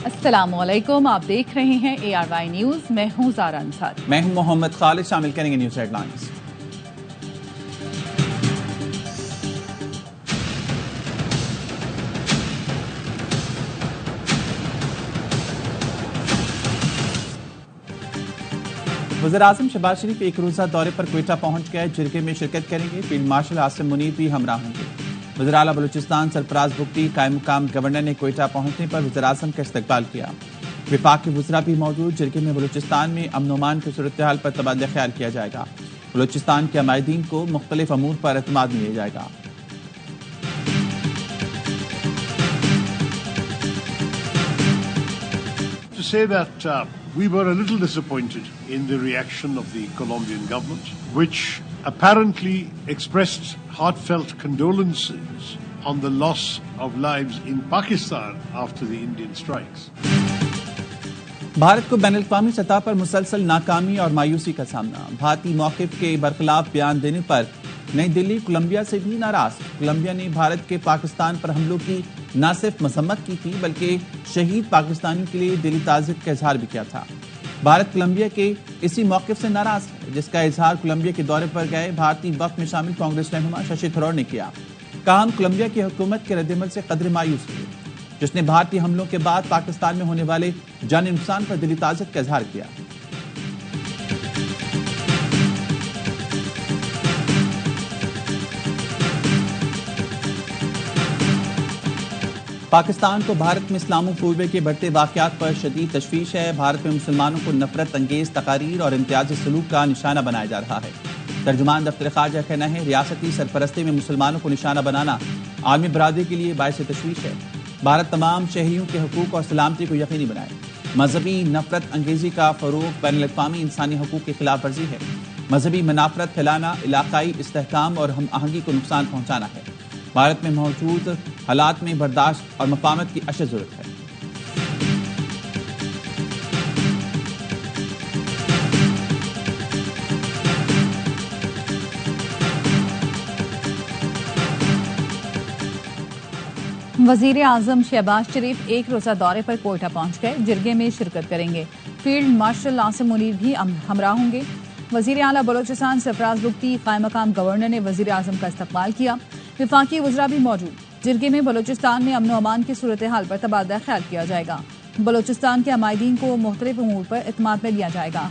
अस्सलामुअलैकुम, आप देख रहे हैं ARY न्यूज। मैं हूं ज़ारा अंसारी। मैं हूं मोहम्मद खालिद। शामिल करेंगे न्यूज हेडलाइंस। वज़ीर-ए-आज़म शहबाज शरीफ एक रोज़ा दौरे पर क्वेटा पहुंच गए। जिरगे में शिरकत करेंगे। फील्ड मार्शल आसिम मुनीर भी हमरा होंगे। वज़ीर आला बलूचिस्तान सरफराज बुगटी कायम मुकाम गवर्नर ने क्वेटा पहुंचने पर वज़ीर-ए-आज़म का इस्तकबाल किया। विफाक के वज़रा भी मौजूद। जिरगे में बलूचिस्तान में अमन अमान की सूरत हाल पर तबादला ख्याल किया जाएगा। बलूचिस्तान के अमायदीन को मुख्तलिफ अमूर पर एतमाद मिल जाएगा। To say that we were a little disappointed in the reaction of the Colombian government, which apparently expressed heartfelt condolences on the loss of lives in Pakistan after the Indian strikes. Bharat को बैनुल-अक़वामी सतह पर मुसलसल नाकामी और मायूसी का सामना। भारतीय मौक़िफ़ के बरखिलाफ बयान देने पर नई दिल्ली कोलंबिया से भी नाराज। कोलंबिया ने भारत के पाकिस्तान पर हमलों की न सिर्फ मजम्मत की थी बल्कि शहीद पाकिस्तानियों के लिए दिली ताज़ियत का इजहार भी किया था। भारत कोलंबिया के इसी मौक़िफ़ से नाराज है जिसका इजहार कोलंबिया के दौरे पर गए भारतीय वफ़द में शामिल कांग्रेस रहनुमा शशि थरूर ने किया। कहा, हम कोलंबिया की हुकूमत के रद्द-ए-अमल से कदरे मायूस हुए जिसने भारतीय हमलों के बाद पाकिस्तान में होने वाले जानी नुकसान पर दिली ताज़ियत का इजहार किया। पाकिस्तान को भारत में इस्लामोफोबिया के बढ़ते वाक़यात पर शदीद तशवीश है। भारत में मुसलमानों को नफरत अंगेज तकारीर और इम्तियाजी सलूक का निशाना बनाया जा रहा है। तर्जुमान दफ्तर ख़ारजा का कहना है, रियासती सरपरस्ती में मुसलमानों को निशाना बनाना आलमी बरादरी के लिए बाइस तशवीश है। भारत तमाम शहरियों के हकूक़ और सलामती को यकीनी बनाए। मजहबी नफरत अंगेजी का फ़रोग़ बैनुल-अक़वामी इंसानी हकूक़ की खिलाफ वर्जी है। मजहबी मनाफरत फैलाना इलाक़ाई इस्तेहकाम और हम आहंगी को नुकसान पहुँचाना है। भारत में मौजूद हालात में बर्दाश्त और मफाहमत की अशद ज़रूरत है। वज़ीर आज़म शहबाज शरीफ एक रोज़ा दौरे पर कोयटा पहुंच गए। जिरगे में शिरकत करेंगे। फील्ड मार्शल आसिम मुनीर भी हमरा होंगे। वज़ीर आला बलूचिस्तान सरफराज बुगटी कायम मकाम गवर्नर ने वज़ीर आज़म का इस्तकबाल किया। विफाकी वज़रा भी मौजूद। जिरगे में बलूचिस्तान में अमन अमान की सूरत हाल पर तबादला ख्याल किया जाएगा। बलूचिस्तान के अमायदीन को मुख्तलिफ अमूर पर एतमाद में लिया जाएगा।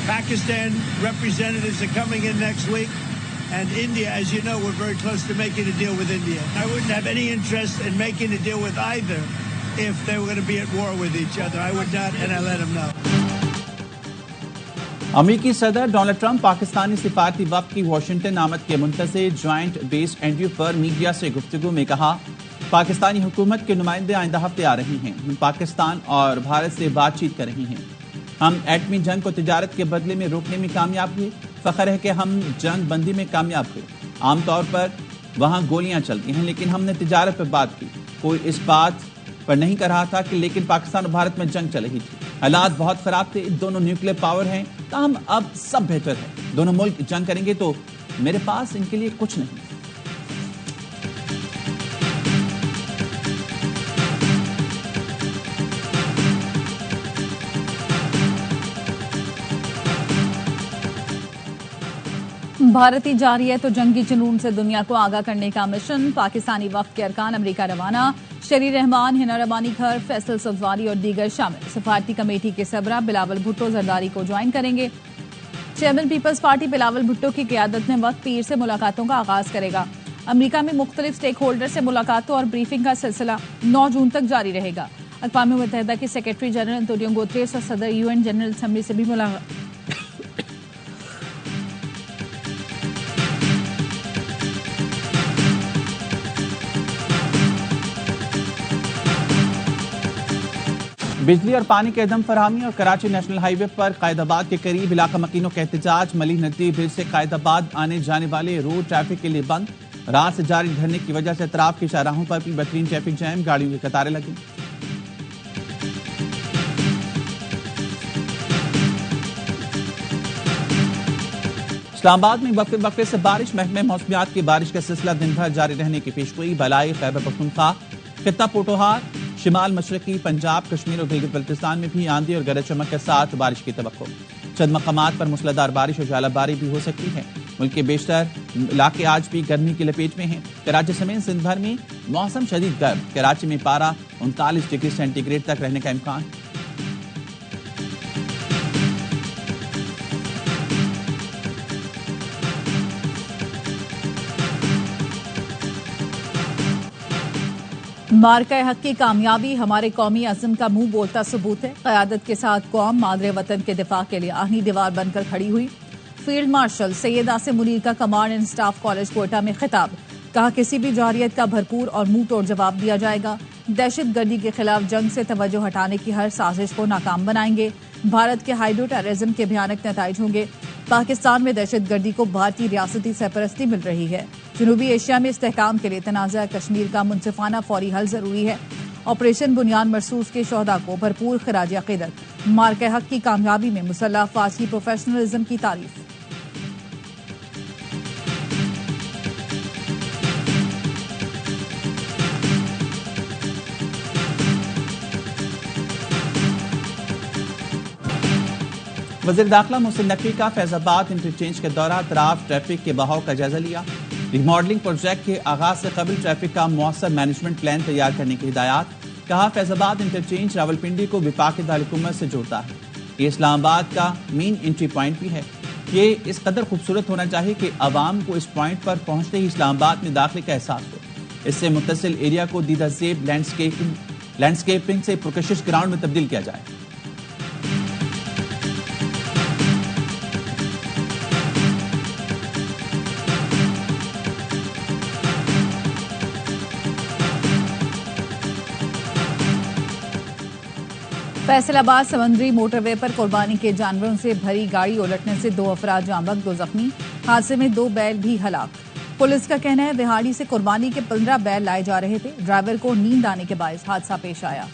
Pakistan representatives are coming in next week, and India, as you know, we're very close to making a deal with India. I wouldn't have any interest in making a deal with either if they were going to be at war with each other. I would not, and I let them know. अमेरिकी सदर Donald Trump Pakistani सिफारती वफ़द की Washington आमद के मुंतज़िर joint base interview पर media से गुफ्तगू में कहा, पाकिस्तानी हुकूमत के नुमाइंदे आइंदा हफ्ते आ रहे हैं। हम पाकिस्तान और भारत से बातचीत कर रहे हैं। हम एटमी जंग को तिजारत के बदले में रोकने में कामयाब हुए। फ़ख्र है कि हम जंग बंदी में कामयाब हुए। आमतौर पर वहाँ गोलियाँ चलती हैं लेकिन हमने तिजारत पर बात की। कोई इस बात पर नहीं कर रहा था कि लेकिन पाकिस्तान और भारत में जंग चल रही थी। हालात बहुत ख़राब थे। दोनों न्यूक्लियर पावर हैं, ताहम अब सब बेहतर है। दोनों मुल्क जंग करेंगे तो मेरे पास इनके लिए कुछ नहीं। भारत जारी है तो जंगी जुनून से दुनिया को आगाह करने का मिशन। पाकिस्तानी वफ़द के अरकान अमेरिका रवाना। शरी रहमान, हिना रबानी घर, फैसल सफवारी और दीगर शामिल। सफारती कमेटी के सरबराह बिलावल भुट्टो जरदारी को ज्वाइन करेंगे। चेयरमैन पीपल्स पार्टी बिलावल भुट्टो की क़यादत में वफ़द पीर से मुलाकातों का आगाज करेगा। अमेरिका में मुख्तलिफ स्टेक होल्डर से मुलाकातों और ब्रीफिंग का सिलसिला 9 जून तक जारी रहेगा। अक़वाम मुत्तहिदा के सेक्रेटरी जनरल एंटोनियो गुतेरेस और सदर UN जनरल असम्बली से भी मुलाकात। बिजली और पानी के अदम फरहमी और कराची नेशनल हाईवे पर कायदाबाद के करीब इलाका मकीनों का एहतजाज। मलिक नदी ब्रिज से कायदाबाद आने जाने वाले रोड ट्रैफिक के लिए बंद। रात से जारी धरने की वजह से अतराफ के शाहराहों पर भी बेहतरीन ट्रैफिक जैम, गाड़ियों की कतारें लगी। इस्लामाबाद में वक्फे से बारिश, महकमे मौसमियात की बारिश का सिलसिला दिन भर जारी रहने की पेशगोई। बलाई, खैबर पख्तूनख्वा, खित्ता पोटोहार, शिमाल मशरकी पंजाब, कश्मीर और गिलगित बल्तिस्तान में भी आंधी और गरज चमक के साथ बारिश की तवक्को। चंद मकामात पर मूसलाधार बारिश और जालाबारी भी हो सकती है। मुल्क के बेशतर इलाके आज भी गर्मी की लपेट में हैं। कराची समेत सिंध भर में मौसम शदीद गर्म। कराची में पारा 39 डिग्री सेंटीग्रेड तक रहने का इम्कान। मार्का हक की कामयाबी हमारे कौमी अज़्म का मुंह बोलता सबूत है। क़यादत के साथ कौम मादरे वतन के दिफा के लिए आहनी दीवार बनकर खड़ी हुई। फील्ड मार्शल सैयद आसिम मुनीर का command and staff college Quetta में खिताब। कहा, किसी भी जारियत का भरपूर और मुंह तोड़ जवाब दिया जाएगा। दहशत गर्दी के खिलाफ जंग से तवज्जो हटाने की हर साजिश को नाकाम बनाएंगे। भारत के हाइड्रो टेररिज्म के भयानक नताइज होंगे। पाकिस्तान में दहशत गर्दी को भारतीय रियासती सरपरस्ती मिल रही है। जनूबी एशिया में इस्तेहकाम के लिए तनाज़ा कश्मीर का मुनसिफाना फौरी हल जरूरी है। ऑपरेशन बुनियाद मरसूस के शोहदा को भरपूर खिराज अक़ीदत। मार्का हक की कामयाबी में मुसल्लह अफ़वाज की प्रोफेशनलिज्म की तारीफ। वज़ीर दाखिला मोहसिन नकवी का फैजाबाद इंटरचेंज के दौरान अतराफ ट्रैफिक के बहाव का जायजा लिया। रिमॉडलिंग प्रोजेक्ट के आगाज से कबल ट्रैफिक का मौसर मैनेजमेंट प्लान तैयार करने की हिदायत। कहा, फैजाबाद इंटरचेंज रावलपिंडी को विफाकी दारकूमत से जोड़ता है। ये इस्लामाबाद का मेन एंट्री पॉइंट भी है। ये इस कदर खूबसूरत होना चाहिए कि आवाम को इस पॉइंट पर पहुंचते ही इस्लामाबाद में दाखिले का एहसास हो। इससे मुत्तसिल एरिया को दीदा ज़ेब लैंडस्केपिंग से पुरकशिश ग्राउंड में तब्दील किया जाए। फैसलाबाद समंदरी मोटरवे पर कुर्बानी के जानवरों से भरी गाड़ी उलटने से 2 अफराद जांबक, 2 जख्मी। हादसे में 2 बैल भी हलाक। पुलिस का कहना है बिहाड़ी से कुर्बानी के 15 बैल लाए जा रहे थे। ड्राइवर को नींद आने के बायस हादसा पेश आया।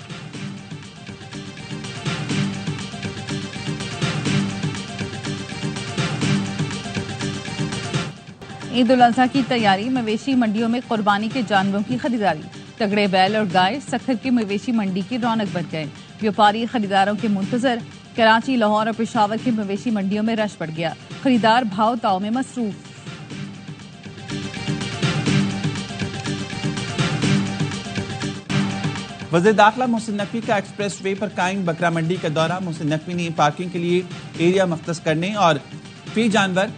ईद उल अजहा की तैयारी, मवेशी मंडियों में कुर्बानी के जानवरों की खरीदारी। तगड़े बैल और गाय सखर की मवेशी मंडी की रौनक बढ़ गए। व्यापारी खरीदारों के मुंतजर। कराची, लाहौर और पेशावर की मवेशी मंडियों में रश बढ़ गया। खरीदार भाव ताव में मसरूफ। वज़ीर दाखिला मोहसिन नकवी का एक्सप्रेस वे पर कायम बकरा मंडी का दौरा। मोहसिन नकवी ने पार्किंग के लिए एरिया मख्तस करने और फी जानवर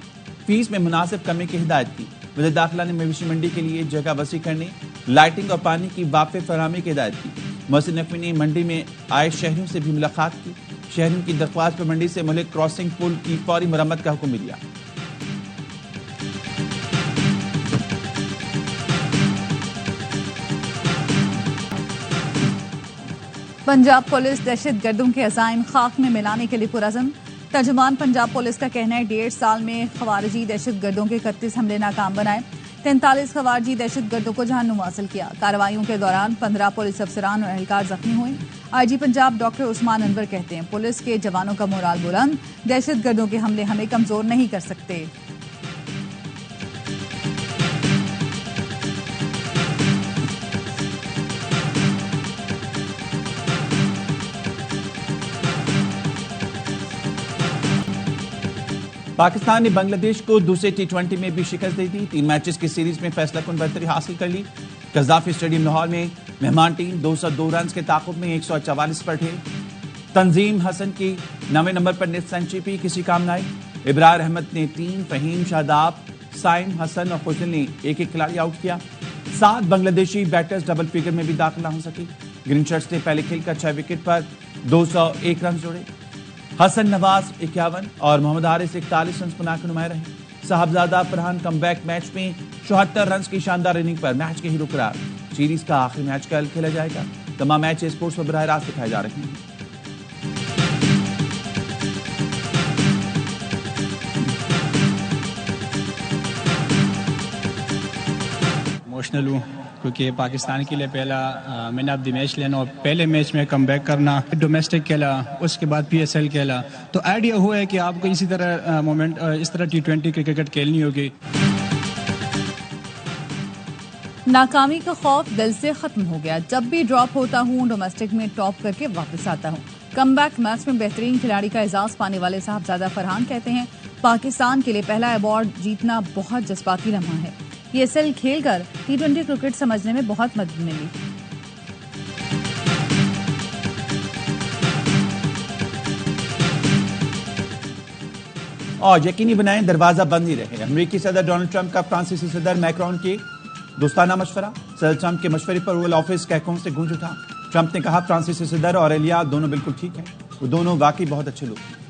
फीस में मुनासिब कमी की हिदायत की। वज़ीर दाखिला ने मवेशी मंडी के लिए जगह वसी करने, लाइटिंग और पानी की वाफ़े फराहमी की हिदायत की। मोहसिन नकवी ने मंडी में आए शहरियों से भी मुलाकात की। शहरियों की दरख्वास्त पर मंडी से मुल्क क्रॉसिंग पुल की फौरी मरम्मत का हुक्म भी दिया। पंजाब पुलिस दहशत गर्दों के अज़ाइम खाक में मिलाने के लिए पुरअज़म। तर्जुमान पंजाब पुलिस का कहना है 1.5 साल में खवारिजी दहशत गर्दों के 31 हमले नाकाम बनाए। 43 खवारिजी दहशत गर्दों को जहन्नुम हासिल किया। कार्रवाइयों के दौरान 15 पुलिस अफसरान और एहलकार जख्मी हुए। IG पंजाब डॉक्टर उस्मान अनवर कहते हैं पुलिस के जवानों का मोराल बुलंद। दहशत गर्दों के हमले हमें कमजोर नहीं कर सकते। पाकिस्तान ने बांग्लादेश को दूसरे T20 में भी शिकस्त दे दी। 3 मैचेस की सीरीज में फैसलाकुन बढ़तरी हासिल कर ली। कज़ाफी स्टेडियम लाहौर में मेहमान टीम 202 रन के ताक़ुब में 144 पर ढे। तंजीम हसन की 9वें नंबर पर नेट सेंचुरी भी किसी काम न आई। इब्रार अहमद ने 3, फहीम, शादाब, साइम, हसन और खुशल ने एक खिलाड़ी आउट किया। 7 बांग्लादेशी बैटर्स डबल फिगर में भी दाखिला हो सकी। ग्रीन शर्ट्स ने पहले खेल कर 6 विकेट पर 201 रन जोड़े। हसन नवाज 51 और मोहम्मद हारिस 41 रन बनाकर नुमाया रहे। साहबजादा फरहान कमबैक मैच में 74 रन की शानदार इनिंग पर मैच के हीरो करार। सीरीज का आखिरी मैच कल खेला जाएगा। तमाम मैच स्पोर्ट्स पर बराह रास्त दिखाए जा रहे हैं। इमोशनल हूँ क्योंकि पाकिस्तान के लिए पहला मैन ऑफ द मैच लेना और पहले मैच में कम बैक करना, डोमेस्टिक खेला, उसके बाद PSL खेला, तो आइडिया हुआ है कि आपको इसी तरह मोमेंट इस तरह T20 क्रिकेट खेलनी होगी। नाकामी का खौफ दिल से खत्म हो गया। जब भी ड्रॉप होता हूँ डोमेस्टिक में टॉप करके वापस आता हूँ। कमबैक मैच में बेहतरीन खिलाड़ी का एजाज पाने वाले साहबजादा फरहान कहते हैं, पाकिस्तान के लिए पहला अवार्ड जीतना बहुत जज्बाती लम्हा है। PSL खेलकर T20 क्रिकेट समझने में बहुत मदद मिली। और यकीनी बनाएं दरवाजा बंद ही रहे। अमेरिकी सदर डोनाल्ड ट्रंप का फ्रांसीसी सदर मैक्रोन के दोस्ताना मशवरा। सदर ट्रंप के मशवरे पर ओवल ऑफिस कैकों से गूंज उठा। ट्रंप ने कहा फ्रांसीसी सदर और एलिया दोनों बिल्कुल ठीक हैं, वो दोनों वाकई बहुत अच्छे लोग हैं।